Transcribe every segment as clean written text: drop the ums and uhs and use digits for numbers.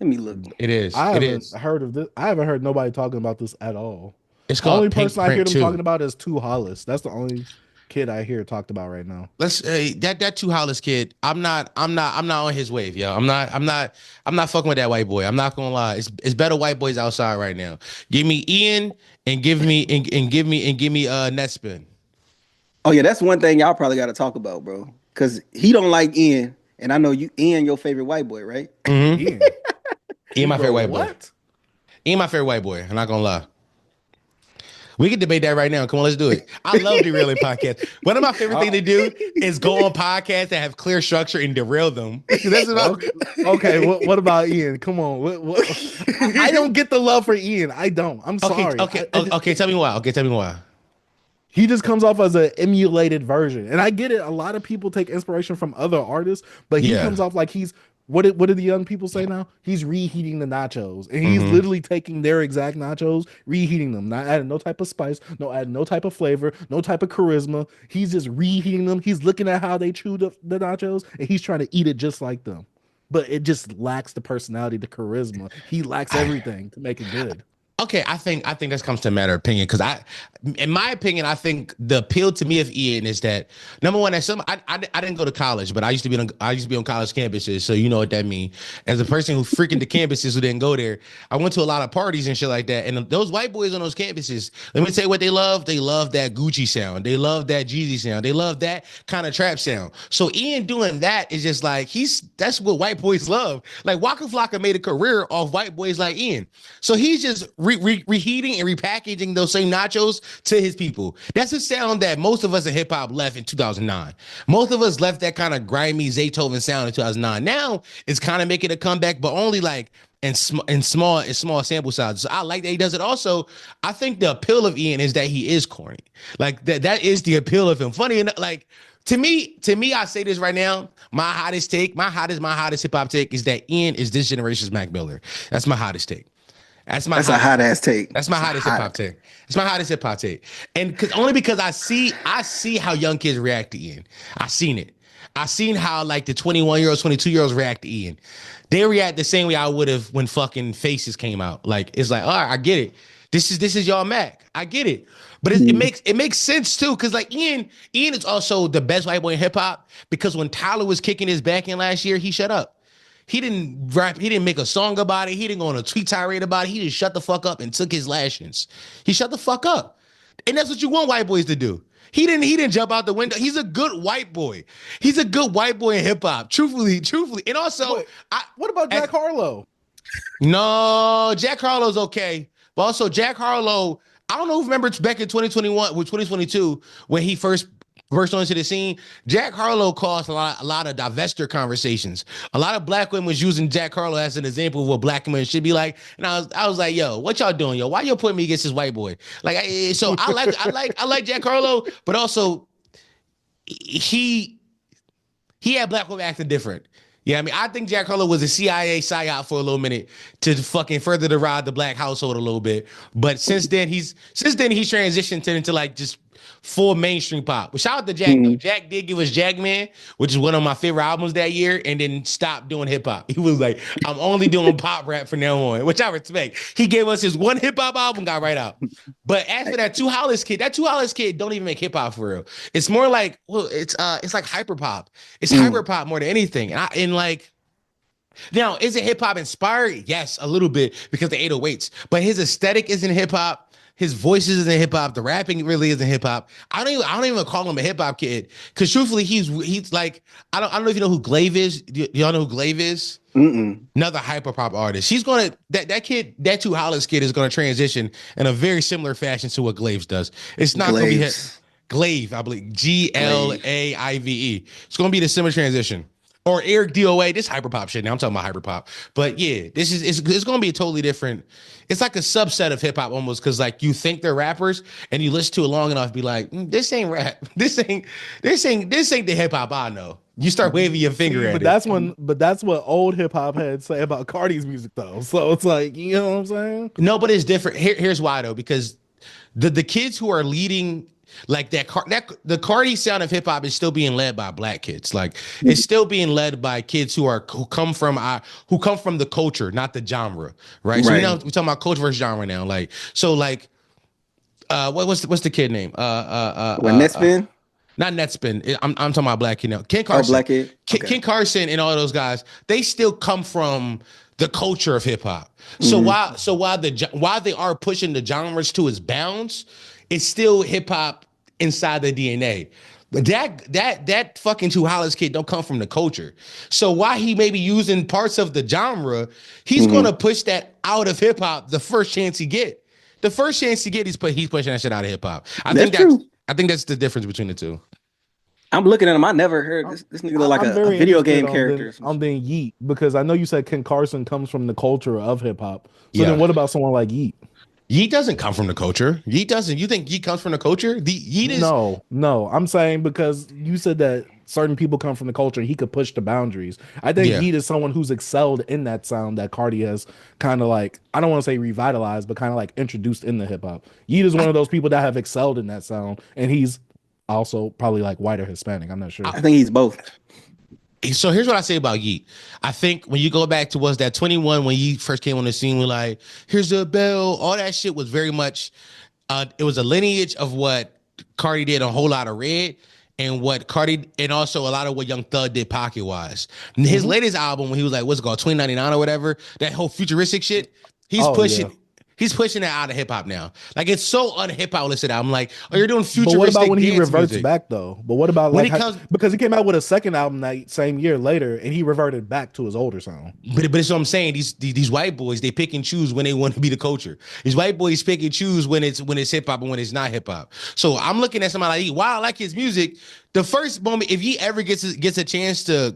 Let me look. It is. I It haven't is. heard of this. I haven't heard nobody talking about this at all. It's The only called person Pink I hear Print them talking 2. about is Two Hollis. That's the only kid I hear talked about right now. Let's that two Hollis kid. I'm not on his wave, yo. I'm not fucking with that white boy. I'm not gonna lie. It's better white boys outside right now. Give me Ian and give me Netspin. Oh yeah, that's one thing y'all probably got to talk about, bro. Cause he don't like Ian, and I know you, Ian, your favorite white boy, right? Mm-hmm. Ian, Ian, my favorite bro, white boy. what? Ian, my favorite white boy. I'm not gonna lie. We can debate that right now. Come on, let's do it. I love derailing podcasts. One of my favorite things to do is go on podcasts that have clear structure and derail them. That's what Okay, okay, what about Ian? Come on. I don't get the love for Ian. I don't. I'm okay, sorry. okay, okay. Tell me why. Okay, tell me why. He just comes off as an emulated version. And I get it. A lot of people take inspiration from other artists, but he Yeah. comes off like he's what do the young people say now? He's reheating the nachos. And he's Mm-hmm. literally taking their exact nachos, reheating them, not adding no type of spice, no adding no type of flavor, no type of charisma. He's just reheating them. He's looking at how they chew the nachos and he's trying to eat it just like them. But it just lacks the personality, the charisma. He lacks everything to make it good. Okay, I think this comes to a matter of opinion because in my opinion, I think the appeal to me of Ian is that number one, I didn't go to college, but I used to be on college campuses, so you know what that means. As a person who freaking the campuses who didn't go there, I went to a lot of parties and shit like that. And those white boys on those campuses, let me tell you what they love. They love that Gucci sound. They love that Jeezy sound. They love that kind of trap sound. So Ian doing that is just like that's what white boys love. Like Waka Flocka made a career off white boys like Ian. So he's just reheating and repackaging those same nachos to his people. That's a sound that most of us in hip hop left in 2009. Most of us left that kind of grimy Zaytoven sound in 2009. Now it's kind of making a comeback, but only like in small sample sizes. So I like that he does it. Also, I think the appeal of Ian is that he is corny. Like that is the appeal of him. Funny enough, like to me, I say this right now. My hottest hip hop take is that Ian is this generation's Mac Miller. That's my hottest take. That's my That's a hottest hot take. ass take. That's my It's a hottest hip hot. hop take. It's my hottest hip hop take. And because I see how young kids react to Ian. I seen it. I seen how like the 21-year-olds, 22-year-olds react to Ian. They react the same way I would have when fucking Faces came out. Like it's like, all right, I get it. This is y'all Mac. I get it. But it makes sense too, because like Ian is also the best white boy in hip hop because when Tyler was kicking his back in last year, he shut up. He didn't rap. He didn't make a song about it. He didn't go on a tweet tirade about it. He just shut the fuck up and took his lashings. He shut the fuck up, and that's what you want white boys to do. He didn't jump out the window. He's a good white boy. He's a good white boy in hip hop. Truthfully, and also, Wait, what about Jack Harlow? no, Jack Harlow's okay, but also Jack Harlow. I don't know who remembers back in 2021 or 2022 when he first burst onto the scene. Jack Harlow caused a lot of divestiture conversations. A lot of black women was using Jack Harlow as an example of what black women should be like. And I was like, yo, what y'all doing, yo? Why y'all putting me against this white boy? Like, so I like Jack Harlow, but also he had black women acting different. Yeah, I mean, I think Jack Harlow was a CIA psyop for a little minute to fucking further deride the black household a little bit. But since then he's transitioned into like just full mainstream pop. But shout out to Jack though. Mhm. Jack did give us Jackman, which is one of my favorite albums that year, and then stopped doing hip hop. He was like, I'm only doing pop rap from now on, which I respect. He gave us his one hip hop album, got right out. But as for that Two Hollis kid don't even make hip hop for real. It's more like, well, it's like hyper pop. It's hyper Mm. pop more than anything. And like now, is it hip hop inspired? Yes, a little bit because the 808s. But his aesthetic isn't hip hop. His voice isn't hip hop. The rapping really isn't hip hop. I don't even call him a hip hop kid because truthfully, he's like I don't know if you know who Glaive is. Do y'all know who Glaive is? Mm-mm. Another hyper pop artist. She's gonna that kid, that Two Hollis kid is gonna transition in a very similar fashion to what Glaive does. It's not gonna be hit. Glaves. Glaive, I believe. Glaive. Glaive. It's gonna be the similar transition. Or Eric DOA, this hyper pop shit. Now I'm talking about hyper pop. But yeah, this is it's gonna be a totally different. It's like a subset of hip hop almost, because like you think they're rappers and you listen to it long enough, be like, this ain't rap. This ain't the hip hop I know. You start waving your finger See, at but it. that's what old hip hop had to say about Cardi's music though. So it's like, you know what I'm saying? No, but it's different. Here's why though, because the kids who are leading like that the Cardi sound of hip hop is still being led by black kids. Like it's still being led by kids who come from the culture, not the genre, right? So Right. we're talking about culture versus genre now. Like so, like what's the kid name? What, Netspin? Not Netspin. I'm talking about black kid now. Ken Oh, Carson, Black Kid. Okay. Ken Carson, and all those guys. They still come from the culture of hip hop. So Hmm. while they are pushing the genres to its bounds, it's still hip hop inside the DNA. But that fucking Two Hollis kid don't come from the culture. So while he may be using parts of the genre, he's Hmm. gonna push that out of hip hop the first chance he get. The first chance he get, he's pushing that shit out of hip hop. That's true. I think that's the difference between the two. I'm looking at him. I never heard this nigga look like I'm a very video interested game character or some on shit. then Yeet because I know you said Ken Carson comes from the culture of hip hop. So then Yeah. what about someone like Yeet? Yeet doesn't come from the culture. Yeet doesn't. You think Yeet comes from the culture? The Yeet is No, no. I'm saying because you said that certain people come from the culture, he could push the boundaries. I think yeah. Yeet is someone who's excelled in that sound that Cardi has kind of like, I don't want to say revitalized, but kind of like introduced in the hip hop. Yeet is one I, of those people that have excelled in that sound, and he's also probably like white or Hispanic. I'm not sure. I think he's both. so here's what I say about Yeet. I think when you go back to was that 21 when Yeet first came on the scene, we're like, here's the bell. All that shit was very much. It was a lineage of what Cardi did a whole lot of Red. And what Cardi and also a lot of what Young Thug did pocket wise. His Mhm. latest album, when he was like, what's it called, 2099 or whatever, that whole futuristic shit, he's Oh yeah. pushing he's pushing that out of hip hop now. Like it's so unhip hop listed. I'm like, oh, you're doing But what about futuristic when he dance reverts music. back though? But what about When like it comes, because he came out with a second album that same year later and he reverted back to his older sound. but it's what I'm saying. These white boys, they pick and choose when they want to be the culture. These white boys pick and choose when it's hip hop and when it's not hip hop. So I'm looking at somebody like, while I like his music, the first moment if he ever gets a chance to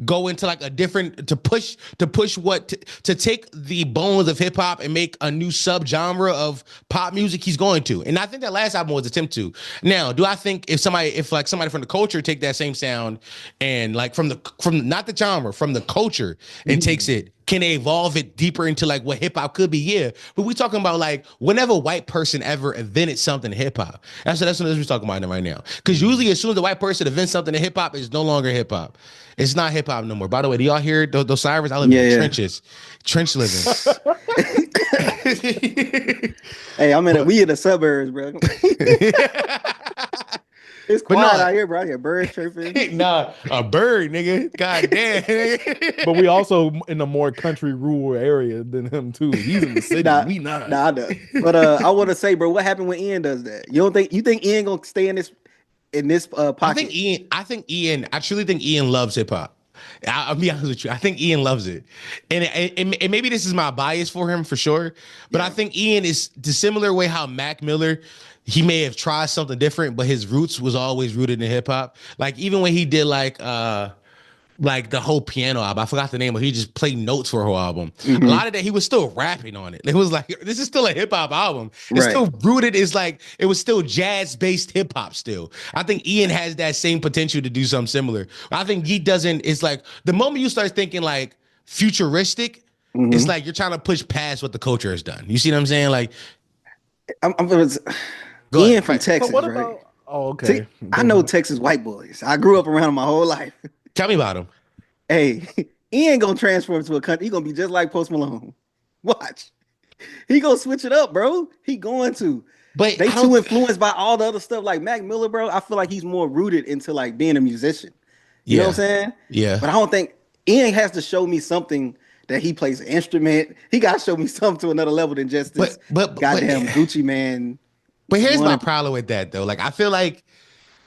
go into like a different to push what to take the bones of hip hop and make a new subgenre of pop music, he's going to. And I think that last album was an attempt to. Now, do I think if like somebody from the culture take that same sound and like from not the genre, from the culture and takes it, can they evolve it deeper into like what hip hop could be? Yeah. But we talking about like whenever a white person ever invented something in hip hop. That's what we're talking about right now. Because usually as soon as the white person invents something in hip hop, it's no longer hip hop. It's not hip hop no more. By the way, do y'all hear those sirens? I live in the Yeah, trenches, trench living. yeah. Hey, we in the suburbs, bro. It's But quiet no, out here, bro. I hear birds chirping. nah, a bird, nigga. God damn. But we also in a more country rural area than him too. He's in the city. Nah, We not. nah, I know. But I want to say, bro, what happened when Ian does that? You think Ian gonna stay in this pocket? I truly think Ian loves hip hop. I'll be honest with you. I think Ian loves it, and maybe this is my bias for him for sure. But I Yeah. think Ian is the similar way how Mac Miller, he may have tried something different, but his roots was always rooted in hip hop. Like even when he did like the whole piano album. I forgot the name, but he just played notes for a whole album. A Hmm. lot of that he was still rapping on it. It was like this is still a hip hop album. It's Right. still rooted. It's like it was still jazz based hip hop. Still, I think Ian has that same potential to do something similar. I think he doesn't. It's like the moment you start thinking like futuristic, it's Hmm. like you're trying to push past what the culture has done. You see what I'm saying? Like, I'm go Ian ahead. from So what Texas, right? about oh See, okay. I Go know ahead. Texas white boys. I grew up around 'em my whole life. Tell me about him. Hey, Ian gonna transform to a country. He gonna be just like Post Malone. Watch. He gonna switch it up, bro. He going to. But They I don't. too influenced by all the other stuff like Mac Miller, bro. I feel like he's more rooted into like being a musician. You know what I'm Yeah, saying? yeah. But I don't think Ian has to show me something that he plays an instrument. He got to show me something to another level than just But this but but goddamn Gucci man. but here's my One, problem with that though. Like I feel like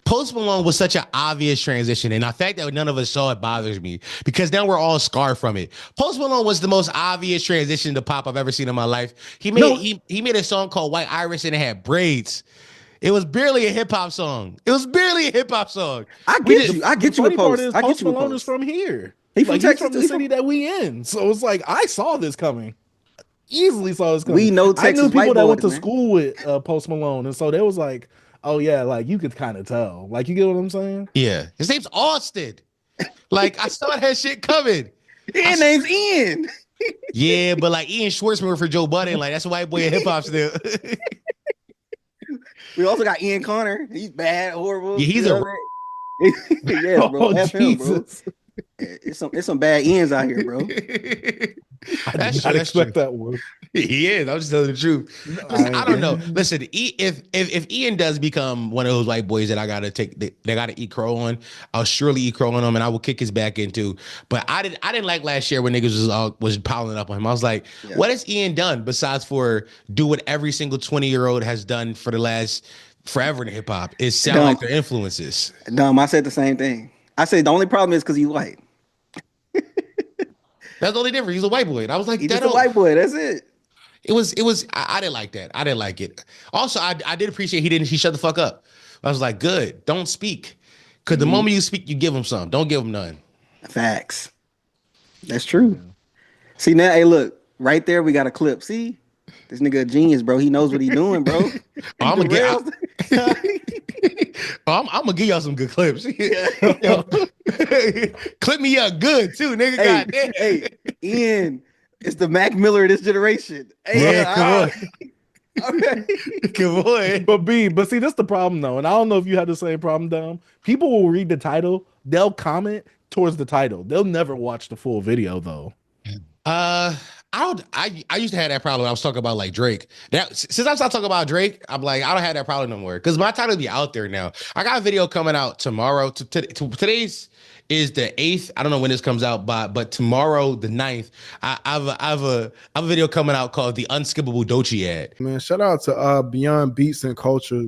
Post Malone was such an obvious transition, and the fact that none of us saw it bothers me because now we're all scarred from it. Post Malone was the most obvious transition to pop I've ever seen in my life. no, He made a song called White Iris and it had braids. It was barely a hip hop song. It was barely a hip hop song. I We get just you. I The get you with funny part Post. is I get Post you with Malone is Post. from here. He from Like he's Texas from too. the He city from. that we in. So it's like I saw this coming. Easily saw this coming. We know I knew Texas people white that went boys, to man. school with Post Malone, and so they was like, "Oh yeah, like you could kind of tell." Like you get what I'm saying? yeah. His name's Austin. Like I saw that shit coming. I, His name's Ian. yeah, but like Ian Schwartzman for Joe Budden, like that's a white boy in hip hop still. We also got Ian Connor. He's bad, horrible. Yeah, he's You know a what I'm saying? Yes, bro. Oh F him, bro. Jesus! It's some bad Ians out here, bro. I That's did true. not That's true. expect that one. He is. I'm just telling the truth. Listen, I don't know. Listen, if Ian does become one of those white boys that I gotta take, they gotta eat crow on, I'll surely eat crow on him, and I will kick his back into. But I didn't like last year when niggas was piling up on him. I was like, Yeah. what has Ian done besides for do what every single 20-year-old has done for the last forever in hip hop? Is sound like Dumb. their influences. Dumb. I said the same thing. I said the only problem is because he's white. That's the only difference. He's a white boy. And I was like, He's that just a don't. white boy. That's it. It was. I didn't like that. I didn't like it. Also, I did appreciate he shut the fuck up. I was like, good. Don't speak. Because the moment you speak, you give him some. Don't give him none. Facts. That's true. See now, hey, look, right there, we got a clip. See, this nigga a genius, bro. He knows what he doing, bro. I'm gonna get. Derails- I'm gonna give y'all some good clips. Yo, clip me up good too, nigga. hey, Goddamn. hey, Ian, it's the Mac Miller of this generation. Hey, Yeah, come on. okay. Good boy. But see, that's the problem though, and I don't know if you had the same problem, Dom. People will read the title, they'll comment towards the title. They'll never watch the full video though. I used to have that problem. I was talking about like Drake. That since I started talking about Drake, I'm like, I don't have that problem no more. Because my title be out there now. I got a video coming out tomorrow. Today's is the 8th. I don't know when this comes out, but tomorrow, the 9th, I have a video coming out called The Unskippable Doechii Ad. Man, shout out to Beyond Beats and Culture.